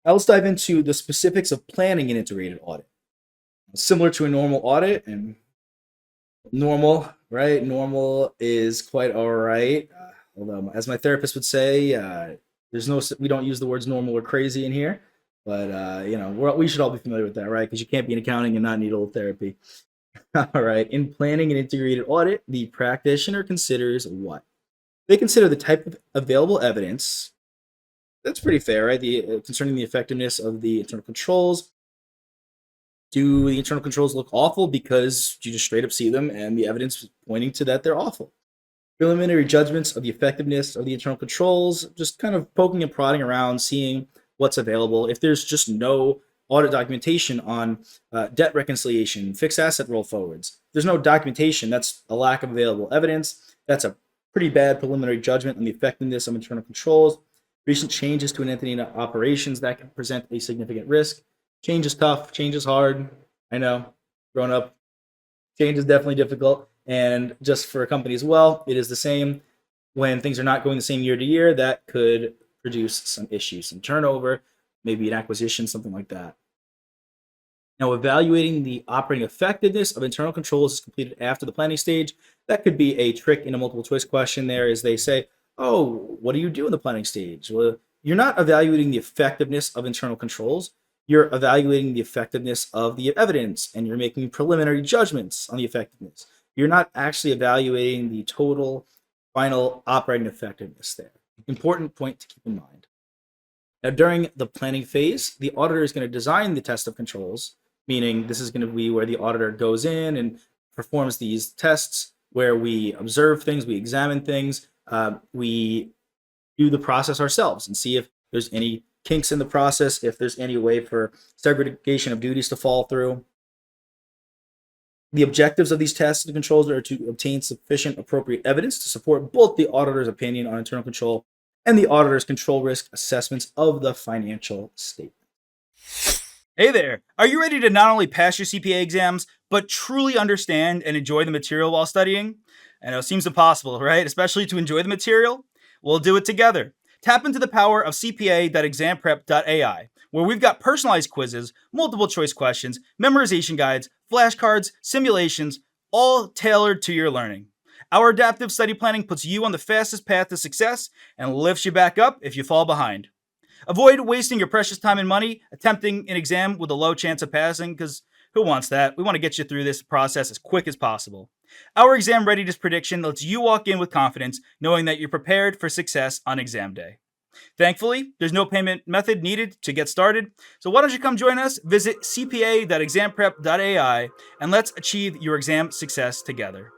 Now let's dive into the specifics of planning an integrated audit. Similar to a normal audit, and normal, right? Normal is quite all right. Although, as my therapist would say, we don't use the words normal or crazy in here, but we should all be familiar with that, right? Because you can't be in accounting and not need a little therapy. All right. In planning an integrated audit, the practitioner considers what? They consider the type of available evidence. That's pretty fair, right? Concerning the effectiveness of the internal controls. Do the internal controls look awful because you just straight up see them and the evidence is pointing to that they're awful? Preliminary judgments of the effectiveness of the internal controls, just kind of poking and prodding around, seeing what's available. If there's just no audit documentation on debt reconciliation, fixed asset roll forwards, there's no documentation, that's a lack of available evidence. That's a pretty bad preliminary judgment on the effectiveness of internal controls. Recent changes to an entity and operations that can present a significant risk. Change is tough. Change is hard. I know. Growing up, change is definitely difficult. And just for a company as well, it is the same. When things are not going the same year to year, that could produce some issues, some turnover, maybe an acquisition, something like that. Now, evaluating the operating effectiveness of internal controls is completed after the planning stage. That could be a trick in a multiple choice question there, as they say, oh, what do you do in the planning stage? Well, you're not evaluating the effectiveness of internal controls. You're evaluating the effectiveness of the evidence, and you're making preliminary judgments on the effectiveness. You're not actually evaluating the total final operating effectiveness there. Important point to keep in mind. Now, during the planning phase, the auditor is going to design the test of controls, meaning this is going to be where the auditor goes in and performs these tests where we observe things, we examine things, we do the process ourselves and see if there's any kinks in the process, if there's any way for segregation of duties to fall through. The objectives of these tests and controls are to obtain sufficient appropriate evidence to support both the auditor's opinion on internal control and the auditor's control risk assessments of the financial statement. Hey there! Are you ready to not only pass your CPA exams, but truly understand and enjoy the material while studying? I know it seems impossible, right? Especially to enjoy the material? We'll do it together. Tap into the power of CPA.examprep.ai, where we've got personalized quizzes, multiple choice questions, memorization guides, flashcards, simulations, all tailored to your learning. Our adaptive study planning puts you on the fastest path to success and lifts you back up if you fall behind. Avoid wasting your precious time and money attempting an exam with a low chance of passing, because who wants that? We want to get you through this process as quick as possible. Our exam readiness prediction lets you walk in with confidence, knowing that you're prepared for success on exam day. Thankfully, there's no payment method needed to get started, so why don't you come join us? Visit cpa.examprep.ai and let's achieve your exam success together.